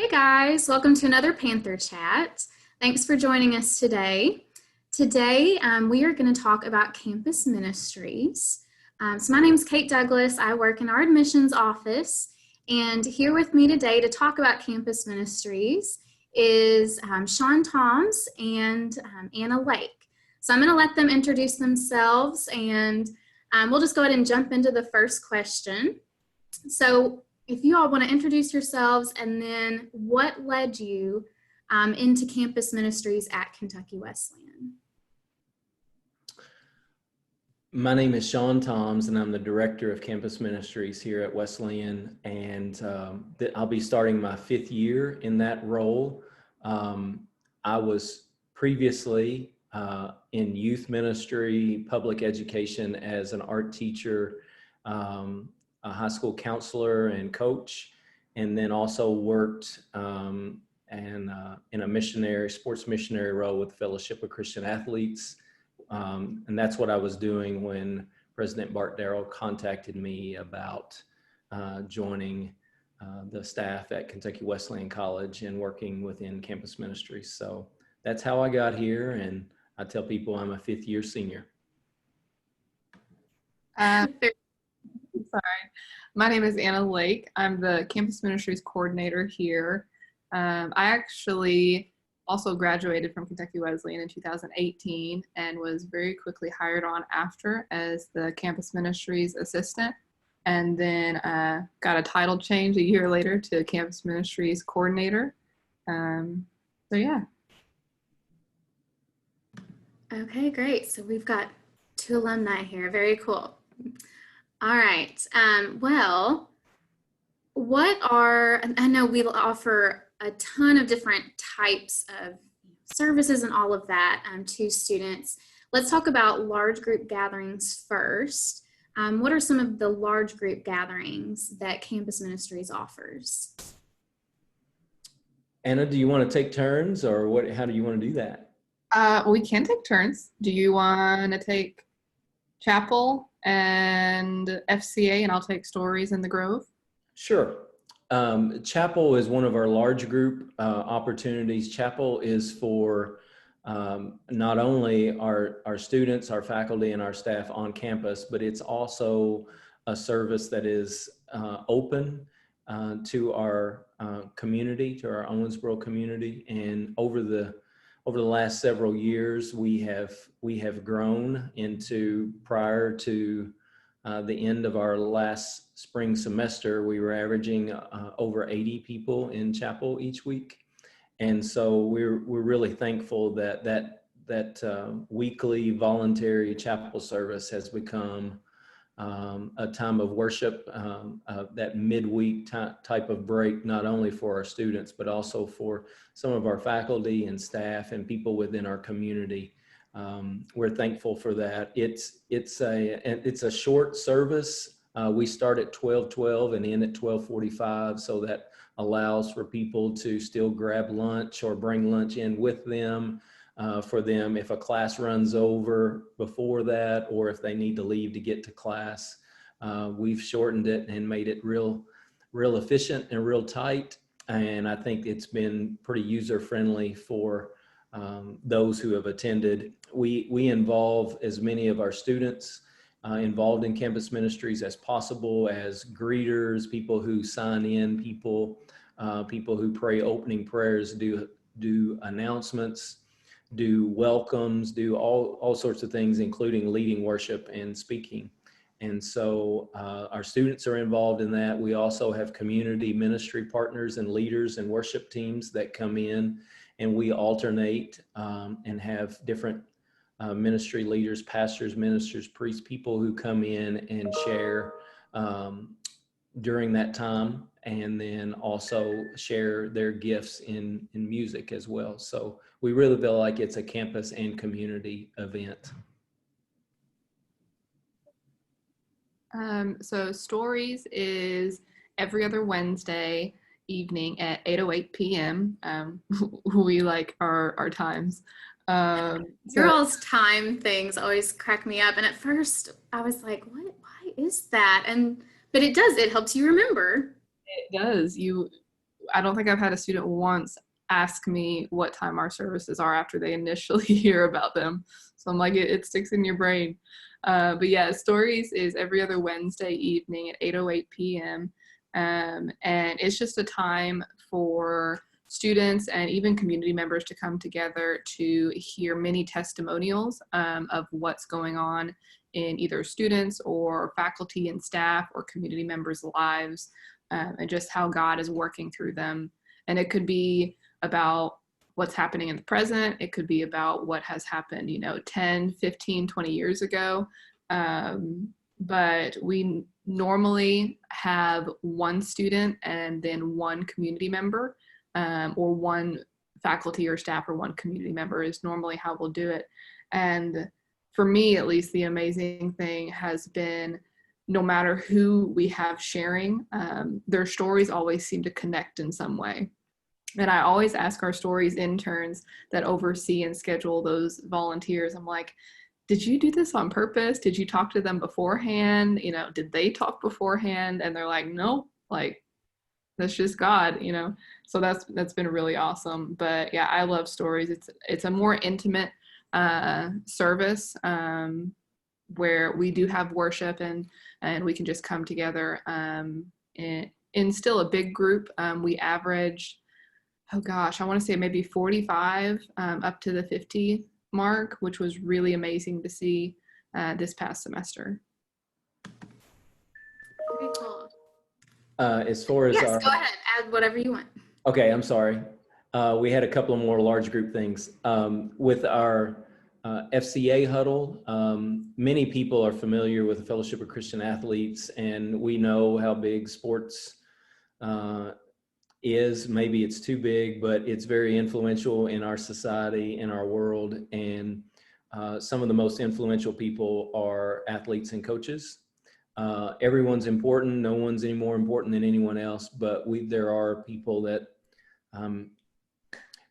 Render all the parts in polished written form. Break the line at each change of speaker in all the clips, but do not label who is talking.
Hey guys, welcome to another Panther Chat. Thanks for joining us today. Today we are going to talk about campus ministries. So my name is Kate Douglas. I work in our admissions office, and here with me today to talk about campus ministries is Sean Toms and Anna Lake. So I'm going to let them introduce themselves, and we'll just go ahead and jump into the first question. So if you all want to introduce yourselves, and then what led you into campus ministries at Kentucky Wesleyan?
My name is Sean Toms, and I'm the director of campus ministries here at Wesleyan, and I'll be starting my 5th year in that role. I was previously in youth ministry, public education as an art teacher, a high school counselor and coach, and then also worked in a sports missionary role with the Fellowship of Christian Athletes. And that's what I was doing when President Bart Darrell contacted me about joining the staff at Kentucky Wesleyan College and working within campus ministries. So that's how I got here, and I tell people I'm a 5th year senior.
Sorry. My name is Anna Lake. I'm the campus ministries coordinator here. I actually also graduated from Kentucky Wesleyan in 2018 and was very quickly hired on after as the campus ministries assistant, and then got a title change a year later to campus ministries coordinator. So yeah.
Okay, great. So we've got 2 alumni here. Very cool. All right. Well, I know we offer a ton of different types of services and all of that to students. Let's talk about large group gatherings first. What are some of the large group gatherings that campus ministries offers?
Anna, do you want to take turns, or how do you want to do that?
We can take turns. Do you want to take chapel and FCA, and I'll take stories in the Grove?
Sure. Chapel is one of our large group opportunities. Chapel is for not only our students, our faculty, and our staff on campus, but it's also a service that is open to our community, to our Owensboro community. And over the last several years, we have grown into, prior to the end of our last spring semester, we were averaging over 80 people in chapel each week. And so we're really thankful that weekly voluntary chapel service has become a time of worship, that midweek type of break, not only for our students, but also for some of our faculty and staff and people within our community. We're thankful for that. It's a short service. We start at 12:12 and end at 12:45, so that allows for people to still grab lunch or bring lunch in with them. For them, if a class runs over before that, or if they need to leave to get to class, we've shortened it and made it real efficient and real tight. And I think it's been pretty user friendly for those who have attended. We involve as many of our students involved in campus ministries as possible, as greeters, people who sign in, people who pray opening prayers, do announcements, do welcomes, do all sorts of things, including leading worship and speaking. And so our students are involved in that. We also have community ministry partners and leaders and worship teams that come in, and we alternate and have different ministry leaders, pastors, ministers, priests, people who come in and share during that time, and then also share their gifts in music as well. So we really feel like it's a campus and community event.
So Stories is every other Wednesday evening at 8:08 p.m. We like our times.
Your all's time things always crack me up. And at first I was like, why is that? But it helps you remember.
It does. I don't think I've had a student once ask me what time our services are after they initially hear about them. So I'm like, it sticks in your brain. But yeah, Stories is every other Wednesday evening at 8:08 p.m. And it's just a time for students and even community members to come together to hear many testimonials of what's going on in either students or faculty and staff or community members' lives, and just how God is working through them. And it could be about what's happening in the present. It could be about what has happened, 10, 15, 20 years ago. But we normally have one student and then one community member, or one faculty or staff or one community member is normally how we'll do it. And for me, at least, the amazing thing has been no matter who we have sharing, their stories always seem to connect in some way. And I always ask our Stories interns that oversee and schedule those volunteers, I'm like, did you do this on purpose? Did you talk to them beforehand? Did they talk beforehand? And they're like, no, like, that's just God, So that's been really awesome. But yeah, I love Stories. It's a more intimate service where we do have worship and we can just come together in still a big group. We average, oh gosh, I want to say maybe 45 up to the 50 mark, which was really amazing to see this past semester.
Very cool.
As far as
yes, go ahead, add whatever you want.
Okay, I'm sorry. We had a couple of more large group things. With our FCA huddle, many people are familiar with the Fellowship of Christian Athletes, and we know how big sports is. Maybe it's too big, but it's very influential in our society, in our world, and some of the most influential people are athletes and coaches. Everyone's important. No one's any more important than anyone else, but there are people that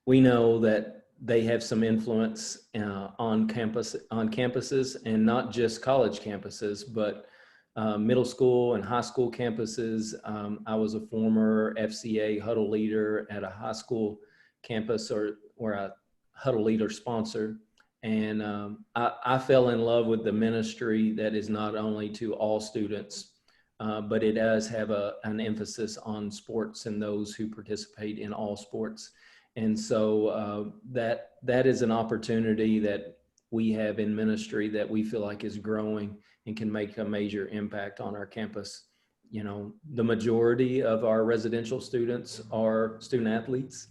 we know that they have some influence on campuses, and not just college campuses, but middle school and high school campuses. I was a former FCA huddle leader at a high school campus or a huddle leader sponsor. And I fell in love with the ministry that is not only to all students, but it does have an emphasis on sports and those who participate in all sports. And so that is an opportunity that we have in ministry that we feel like is growing and can make a major impact on our campus. The majority of our residential students are student athletes.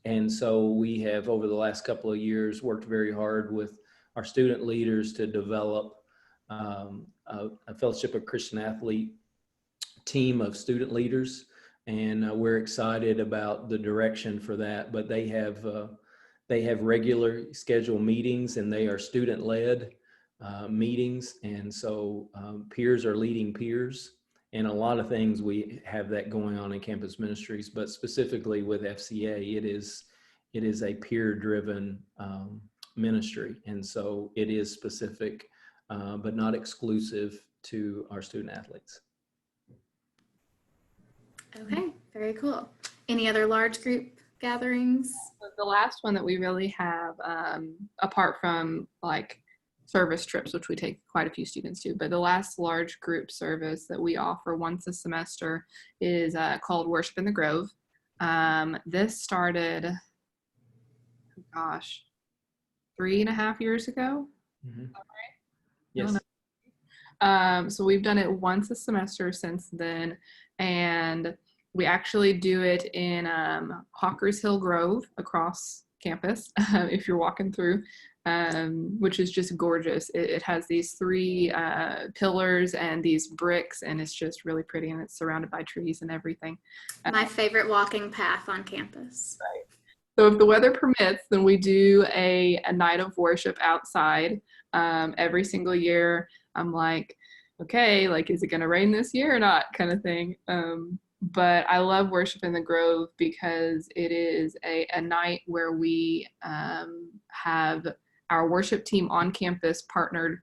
And so we have, over the last couple of years, worked very hard with our student leaders to develop a Fellowship of Christian Athlete team of student leaders. And we're excited about the direction for that. But they have regular scheduled meetings, and they are student-led meetings. And so peers are leading peers. And a lot of things we have that going on in campus ministries, but specifically with FCA, it is a peer-driven ministry. And so it is specific, but not exclusive to our student athletes.
Okay, very cool. Any other large group gatherings?
The last one that we really have, apart from like service trips, which we take quite a few students to, but the last large group service that we offer once a semester is called Worship in the Grove. This started, oh gosh, 3.5 years ago.
Mm-hmm.
Is that right?
Yes.
So we've done it once a semester since then, and we actually do it in Hawkers Hill Grove across campus if you're walking through. Which is just gorgeous. It has these 3 pillars and these bricks, and it's just really pretty, and it's surrounded by trees and everything.
My favorite walking path on campus.
Right. So if the weather permits, then we do a night of worship outside every single year. I'm like, okay, like, is it going to rain this year or not, kind of thing. But I love Worship in the Grove because it is a night where we have our worship team on campus partnered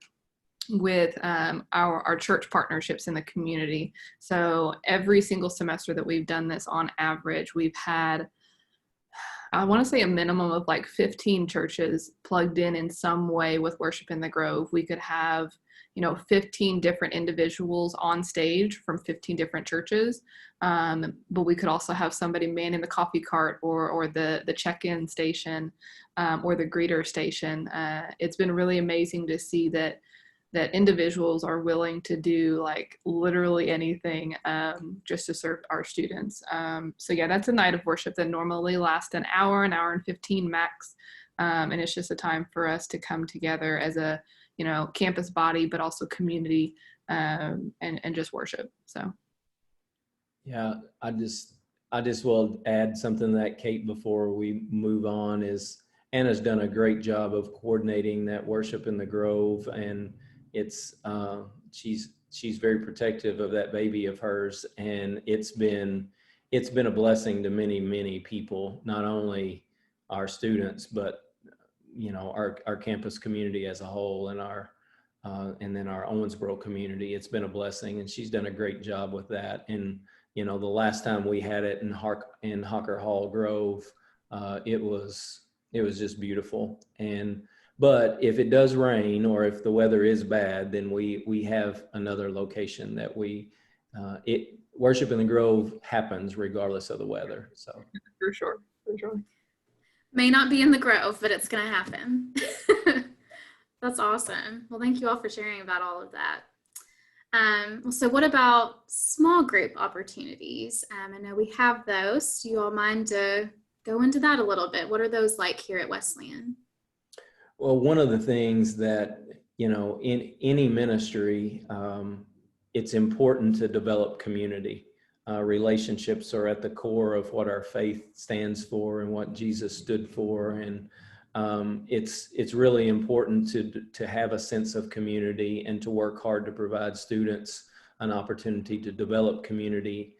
with our church partnerships in the community. So every single semester that we've done this, on average, we've had, I want to say, a minimum of like 15 churches plugged in some way with Worship in the Grove. We could have, 15 different individuals on stage from 15 different churches. But we could also have somebody manning the coffee cart or the check-in station or the greeter station. It's been really amazing to see that individuals are willing to do like literally anything just to serve our students. So yeah, that's a night of worship that normally lasts an hour and 15 max. And it's just a time for us to come together as a, campus body, but also community, and just worship. So.
Yeah, I just will add something to that, Kate, before we move on. Is Anna's done a great job of coordinating that Worship in the Grove, and it's she's very protective of that baby of hers, and it's been a blessing to many people, not only our students, but our campus community as a whole, and and then our Owensboro community. It's been a blessing, and she's done a great job with that. And the last time we had it in Hocker Hall Grove, it was just beautiful. But if it does rain or if the weather is bad, then we have another location that Worship in the Grove happens regardless of the weather. So
For sure.
May not be in the Grove, but it's going to happen. That's awesome. Well, thank you all for sharing about all of that. So what about small group opportunities? I know we have those. Do you all mind to go into that a little bit? What are those like here at Wesleyan?
Well, one of the things that, in any ministry, it's important to develop community. Relationships are at the core of what our faith stands for and what Jesus stood for. And it's really important to have a sense of community and to work hard to provide students an opportunity to develop community.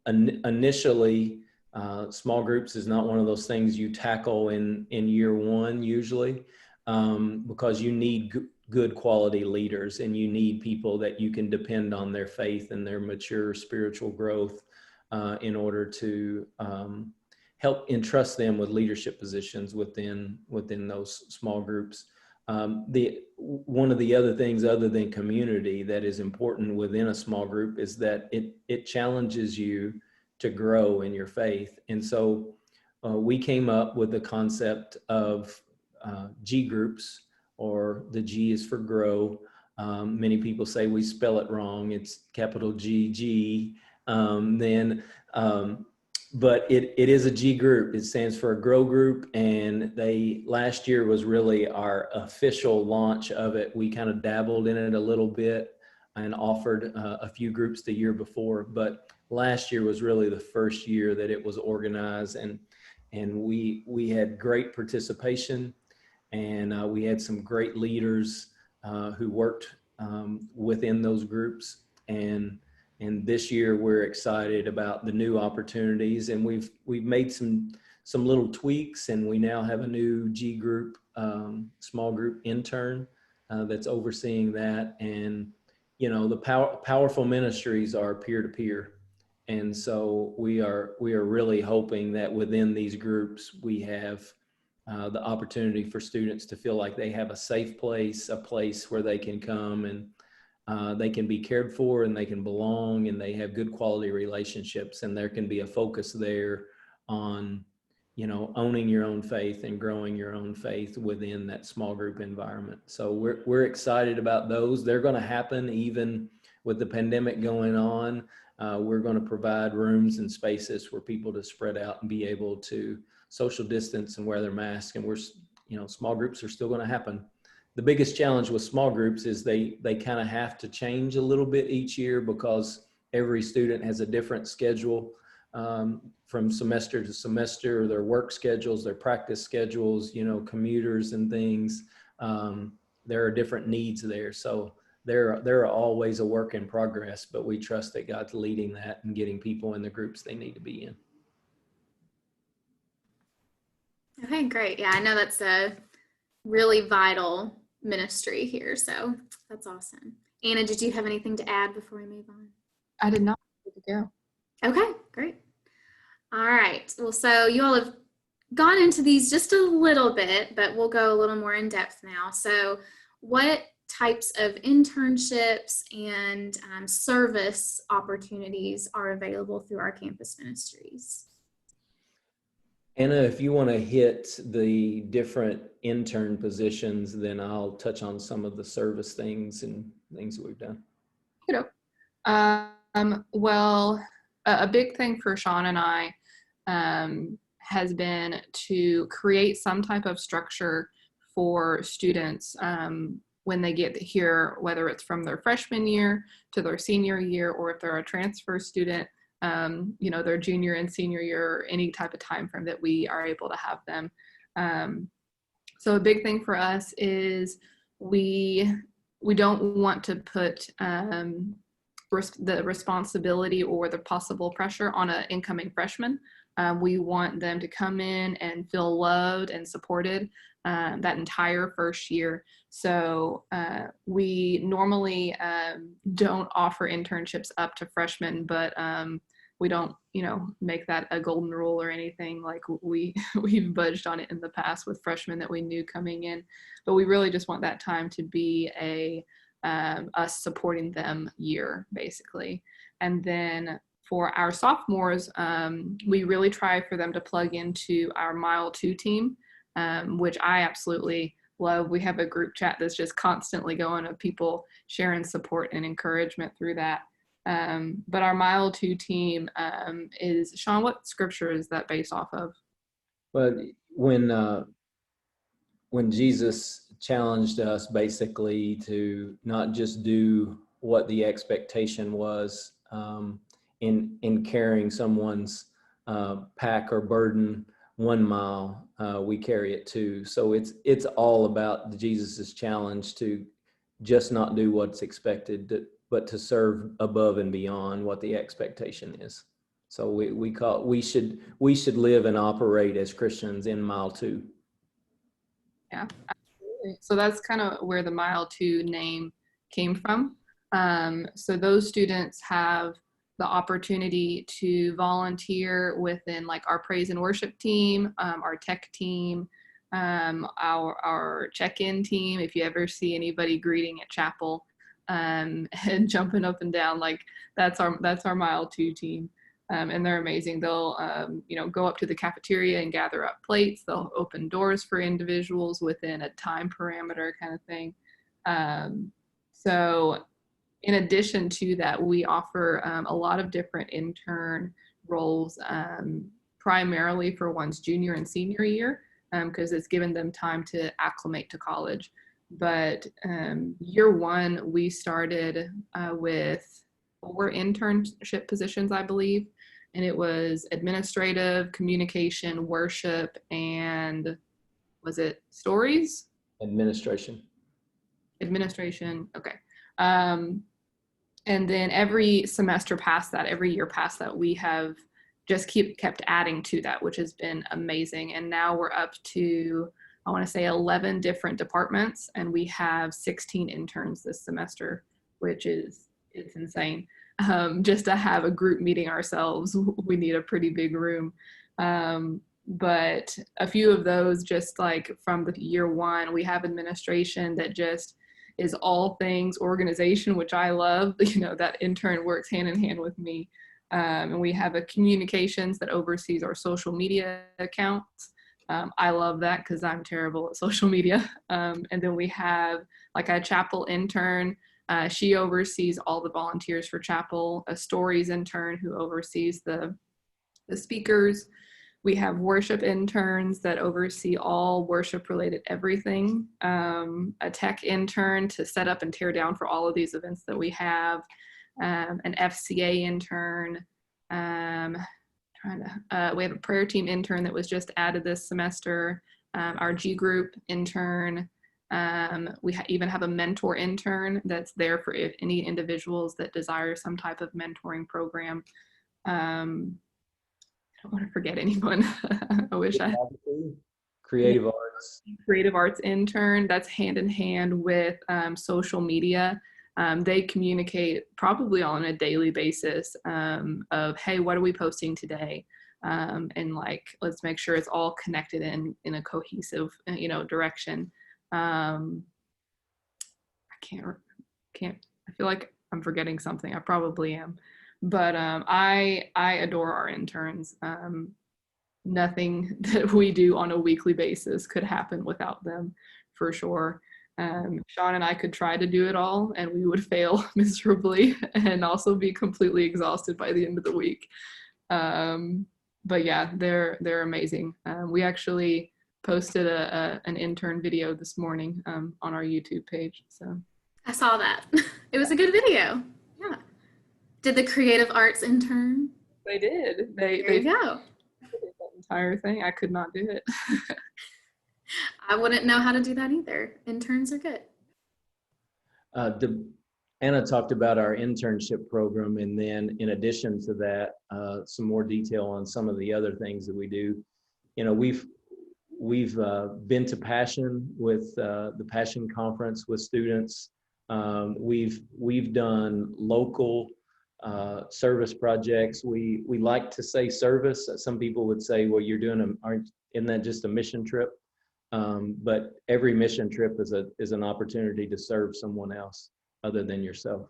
Initially, small groups is not one of those things you tackle in year one usually, because you need good quality leaders, and you need people that you can depend on their faith and their mature spiritual growth in order to help entrust them with leadership positions within those small groups. One of the other things other than community that is important within a small group is that it challenges you to grow in your faith. And so we came up with the concept of G groups, or the G is for grow. Many people say we spell it wrong. It's capital GG. But it is a G group. It stands for a grow group. And last year was really our official launch of it. We kind of dabbled in it a little bit and offered a few groups the year before, but last year was really the first year that it was organized, and we had great participation, and we had some great leaders who worked within those groups. And this year we're excited about the new opportunities, and we've made some little tweaks, and we now have a new G group, small group intern that's overseeing that. And the powerful ministries are peer-to-peer. And so we are really hoping that within these groups, we have the opportunity for students to feel like they have a safe place, a place where they can come and they can be cared for, and they can belong, and they have good quality relationships. And there can be a focus there on, owning your own faith and growing your own faith within that small group environment. So we're excited about those. They're going to happen even with the pandemic going on. We're going to provide rooms and spaces for people to spread out and be able to social distance and wear their mask. And small groups are still going to happen. The biggest challenge with small groups is they kind of have to change a little bit each year, because every student has a different schedule from semester to semester, their work schedules, their practice schedules, commuters and things. There are different needs there. So there are always a work in progress, but we trust that God's leading that and getting people in the groups they need to be in.
Okay, great. Yeah, I know that's a really vital ministry here. So that's awesome. Anna, did you have anything to add before we move on?
I did not. Good to go.
Okay, great. All right. Well, so you all have gone into these just a little bit, but we'll go a little more in depth now. So what types of internships and service opportunities are available through our campus ministries?
Anna, if you want to hit the different intern positions, then I'll touch on some of the service things and things that we've done.
Well, a big thing for Sean and I has been to create some type of structure for students when they get here, whether it's from their freshman year to their senior year, or if they're a transfer student, their junior and senior year, or any type of time frame that we are able to have them. So a big thing for us is we don't want to put the responsibility or the possible pressure on an incoming freshman. We want them to come in and feel loved and supported that entire first year. So we normally don't offer internships up to freshmen, but we don't, make that a golden rule or anything. Like we've budged on it in the past with freshmen that we knew coming in, but we really just want that time to be us supporting them year, basically. And then for our sophomores, we really try for them to plug into our Mile 2 team, which I absolutely love. We have a group chat that's just constantly going of people sharing support and encouragement through that. But our Mile 2 team is, Sean, what scripture is that based off of?
Well, when Jesus challenged us basically to not just do what the expectation was in carrying someone's pack or burden 1 mile, we carry it 2. So it's all about Jesus's challenge to just not do what's expected, but to serve above and beyond what the expectation is. So we should live and operate as Christians in Mile 2.
Yeah, absolutely. So that's kind of where the Mile 2 name came from. So those students have the opportunity to volunteer within like our praise and worship team, our tech team, our check-in team. If you ever see anybody greeting at chapel and jumping up and down, like that's our Mile 2 team. And they're amazing. They'll, go up to the cafeteria and gather up plates. They'll open doors for individuals within a time parameter kind of thing. So in addition to that, we offer a lot of different intern roles, primarily for one's junior and senior year, because it's given them time to acclimate to college. But year 1, we started with 4 internship positions, I believe. And it was administrative, communication, worship, and was it stories?
Administration.
Okay. And then every semester past that, every year past that, we have just kept adding to that, which has been amazing. And now we're up to, I want to say 11 different departments, and we have 16 interns this semester, which it's insane. Just to have a group meeting ourselves, we need a pretty big room. But a few of those, just like from the year 1, we have administration that just is all things organization, which I love. That intern works hand in hand with me. And we have a communications that oversees our social media accounts. I love that because I'm terrible at social media. And then we have like a chapel intern. She oversees all the volunteers for chapel, a stories intern who oversees the speakers. We have worship interns that oversee all worship related everything. A tech intern to set up and tear down for all of these events that we have. An FCA intern. We have a prayer team intern that was just added this semester. Our G group intern. We even have a mentor intern that's there for any individuals that desire some type of mentoring program. I don't want to forget anyone. I wish I had.
Creative arts.
Creative arts intern that's hand in hand with social media. They communicate probably on a daily basis of, hey, what are we posting today? And like, let's make sure it's all connected in a cohesive, direction. I feel like I'm forgetting something. I probably am, but I adore our interns. Nothing that we do on a weekly basis could happen without them, for sure. Sean and I could try to do it all and we would fail miserably and also be completely exhausted by the end of the week. But yeah, they're amazing. We actually posted an intern video this morning on our YouTube page. So
I saw that. It was a good video. Yeah. Did the creative arts intern?
They did.
There you go.
That entire thing. I could not do it.
I wouldn't know how to do that either. Interns are good.
Anna talked about our internship program, and then in addition to that, some more detail on some of the other things that we do. We've been to Passion with the Passion Conference with students. We've done local service projects. We like to say service. Some people would say, well, isn't that just a mission trip? But every mission trip is an opportunity to serve someone else other than yourself.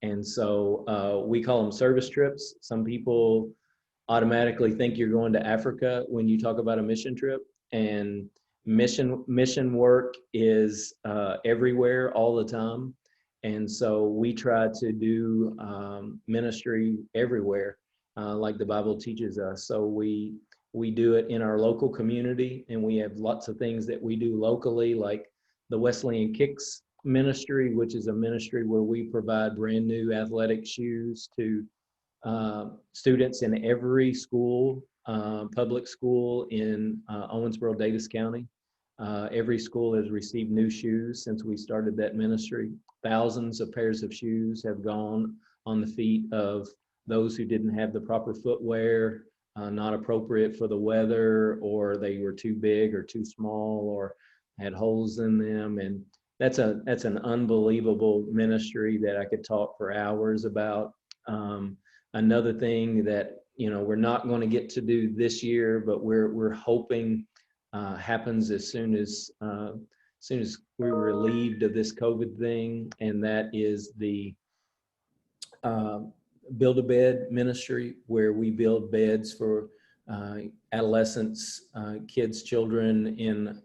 And so we call them service trips. Some people automatically think you're going to Africa when you talk about a mission trip. And mission work is everywhere all the time. And so we try to do ministry everywhere, like the Bible teaches us. So we do it in our local community, and we have lots of things that we do locally, like the Wesleyan Kicks ministry, which is a ministry where we provide brand new athletic shoes to students in every school, public school in Owensboro, Davis County. Every school has received new shoes since we started that ministry. Thousands of pairs of shoes have gone on the feet of those who didn't have the proper footwear, not appropriate for the weather, or they were too big or too small or had holes in them. And that's an unbelievable ministry that I could talk for hours about. Another thing that we're not going to get to do this year, but we're hoping happens as soon as we're relieved of this COVID thing, and that is the Build-A-Bed ministry, where we build beds for adolescents, kids, children in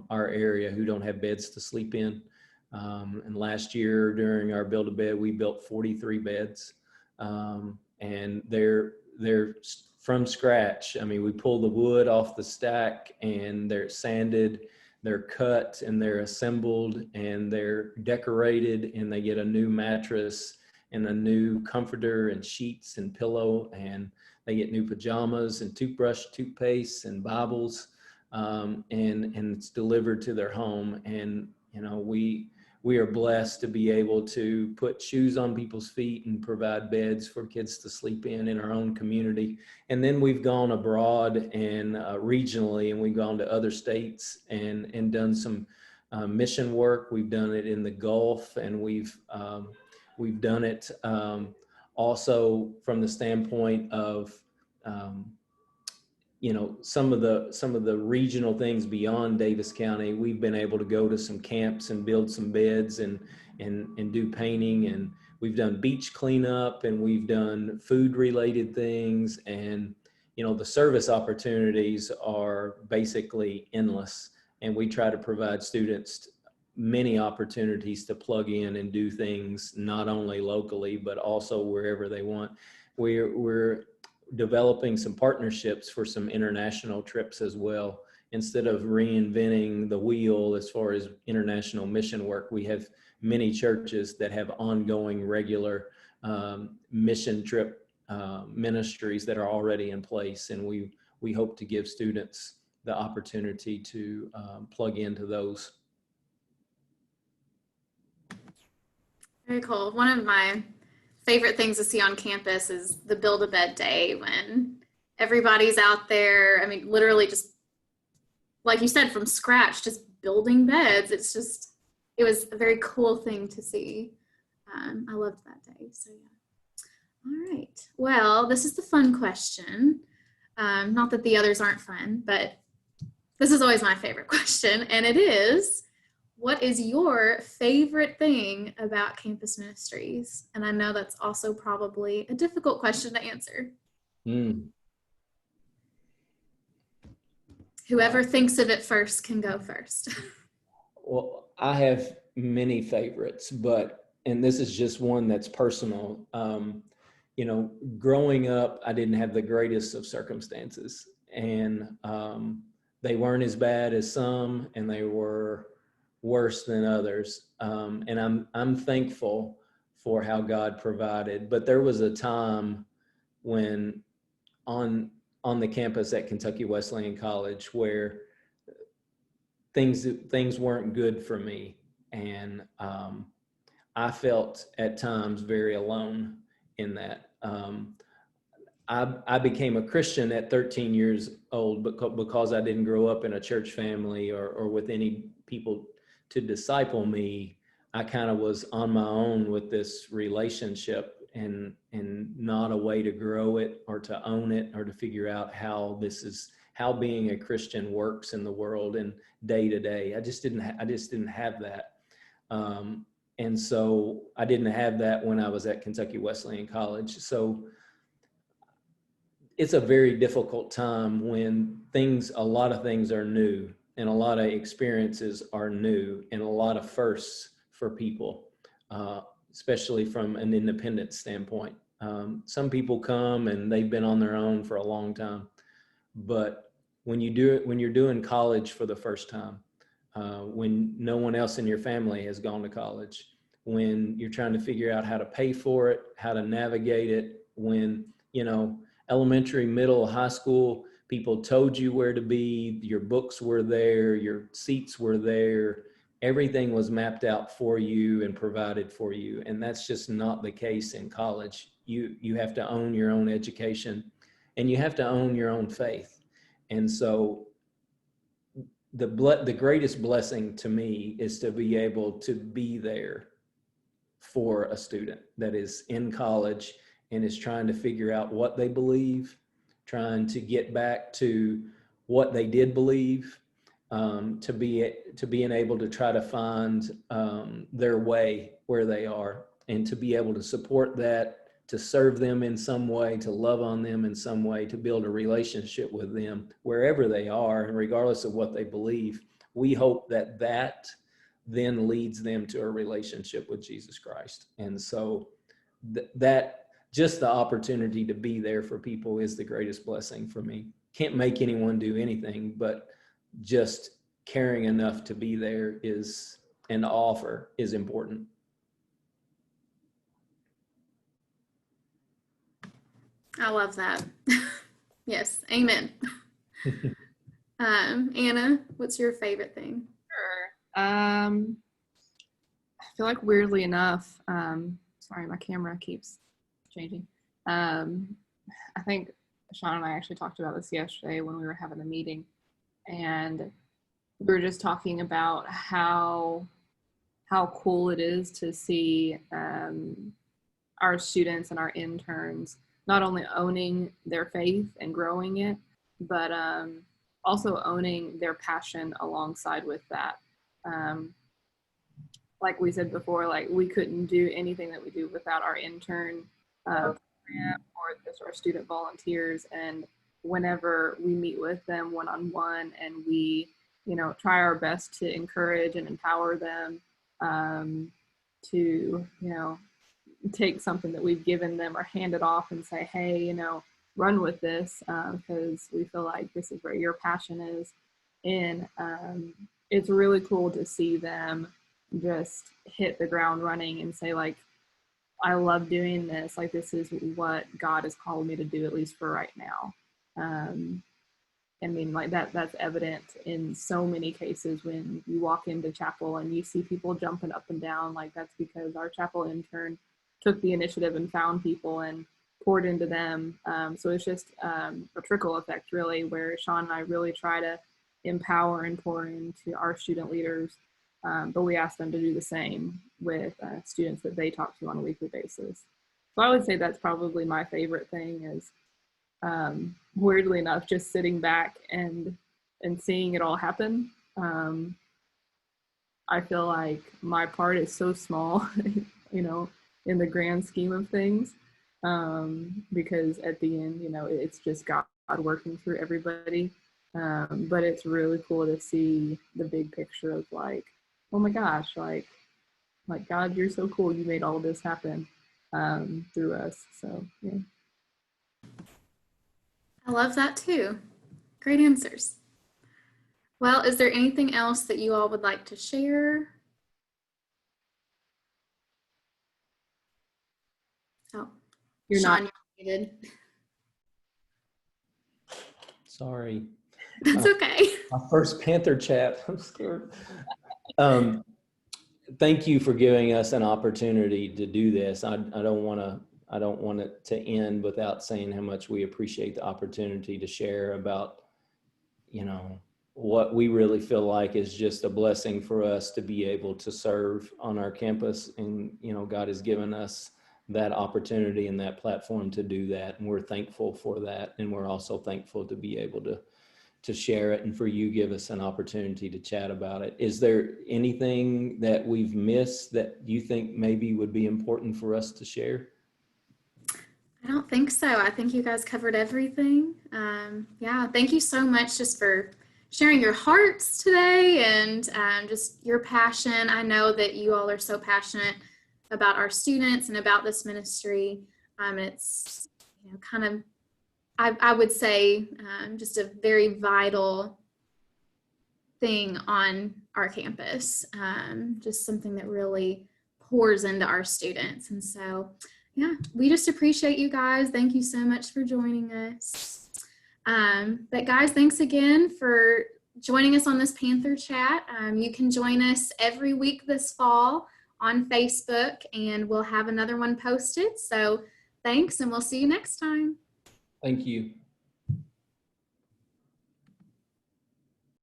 our area who don't have beds to sleep in. And last year during our Build-A-Bed, we built 43 beds, and they're from scratch. I mean, we pull the wood off the stack, and they're sanded, they're cut, and they're assembled, and they're decorated, and they get a new mattress and a new comforter and sheets and pillow, and they get new pajamas and toothbrush, toothpaste, and Bibles, and it's delivered to their home. And we are blessed to be able to put shoes on people's feet and provide beds for kids to sleep in our own community. And then we've gone abroad and regionally, and we've gone to other states and done some mission work. We've done it in the Gulf, and we've done it also from the standpoint of some of the regional things beyond Davis County. We've been able to go to some camps and build some beds and do painting, and we've done beach cleanup, and we've done food related things. And the service opportunities are basically endless, and we try to provide students many opportunities to plug in and do things not only locally but also wherever they want. We're developing some partnerships for some international trips as well. Instead of reinventing the wheel as far as international mission work, we have many churches that have ongoing regular mission trip ministries that are already in place, and we hope to give students the opportunity to plug into those.
Very cool. One of my favorite things to see on campus is the Build-A-Bed day, when everybody's out there. I mean, literally just like you said, from scratch, just building beds. It was a very cool thing to see. I loved that day. So yeah. All right. Well, this is the fun question. Not that the others aren't fun, but this is always my favorite question. And it is, what is your favorite thing about Campus Ministries? And I know that's also probably a difficult question to answer. Whoever thinks of it first can go first.
Well, I have many favorites, and this is just one that's personal. Growing up, I didn't have the greatest of circumstances, and they weren't as bad as some, and they were worse than others. And I'm thankful for how God provided. But there was a time when on the campus at Kentucky Wesleyan College where things weren't good for me, and I felt at times very alone in that. I became a Christian at 13 years old because I didn't grow up in a church family or with any people to disciple me. I kind of was on my own with this relationship and not a way to grow it or to own it or to figure out how being a Christian works in the world and day to day. I just didn't have that. And so I didn't have that when I was at Kentucky Wesleyan College. So it's a very difficult time when a lot of things are new and a lot of experiences are new and a lot of firsts for people, especially from an independent standpoint. Some people come and they've been on their own for a long time, but when you're doing college for the first time, when no one else in your family has gone to college, when you're trying to figure out how to pay for it, how to navigate it, when, elementary, middle, high school, people told you where to be, your books were there, your seats were there, everything was mapped out for you and provided for you. And that's just not the case in college. You have to own your own education and you have to own your own faith. And so the greatest blessing to me is to be able to be there for a student that is in college and is trying to figure out what they believe, trying to get back to what they did believe, to being able to try to find their way where they are, and to be able to support that, to serve them in some way, to love on them in some way, to build a relationship with them wherever they are, and regardless of what they believe. We hope that then leads them to a relationship with Jesus Christ. And so that just the opportunity to be there for people is the greatest blessing for me. Can't make anyone do anything, but just caring enough to be there and to offer is important.
I love that. Yes, amen. Anna, what's your favorite thing?
Sure. I feel like weirdly enough, sorry, my camera keeps changing. I think Sean and I actually talked about this yesterday when we were having a meeting, and we were just talking about how cool it is to see our students and our interns not only owning their faith and growing it, but also owning their passion alongside with that. Like we said before, like we couldn't do anything that we do without our intern program or just our student volunteers. And whenever we meet with them one-on-one and we, try our best to encourage and empower them to, take something that we've given them or hand it off and say, hey, run with this because we feel like this is where your passion is. And it's really cool to see them just hit the ground running and say, like, I love doing this. Like, this is what God has called me to do, at least for right now. I mean, like that's evident in so many cases when you walk into chapel and you see people jumping up and down. Like, that's because our chapel intern took the initiative and found people and poured into them. So it's just a trickle effect, really, where Sean and I really try to empower and pour into our student leaders, but we ask them to do the same with students that they talk to on a weekly basis. So I would say that's probably my favorite thing is, weirdly enough, just sitting back and seeing it all happen. I feel like my part is so small, you know, in the grand scheme of things, because at the end, you know, it's just God working through everybody. But it's really cool to see the big picture of like, oh my gosh, like God, you're so cool. You made all of this happen through us. So yeah.
I love that too. Great answers. Well, is there anything else that you all would like to share? Oh,
You're
Sean,
not.
you're muted.
Sorry.
That's okay.
My first Panther chat. I'm scared. Thank you for giving us an opportunity to do this. I don't want it to end without saying how much we appreciate the opportunity to share about, you know, what we really feel like is just a blessing for us to be able to serve on our campus. And, you know, God has given us that opportunity and that platform to do that. And we're thankful for that. And we're also thankful to be able to share it and for you give us an opportunity to chat about it. Is there anything that we've missed that you think maybe would be important for us to share?
I don't think so. I think you guys covered everything. Yeah, thank you so much just for sharing your hearts today and just your passion. I know that you all are so passionate about our students and about this ministry. It's, you know, kind of, I would say, just a very vital thing on our campus, just something that really pours into our students. And so, yeah, we just appreciate you guys. Thank you so much for joining us. But guys, thanks again for joining us on this Panther chat. You can join us every week this fall on Facebook, and we'll have another one posted. So thanks, and we'll see you next time.
Thank you.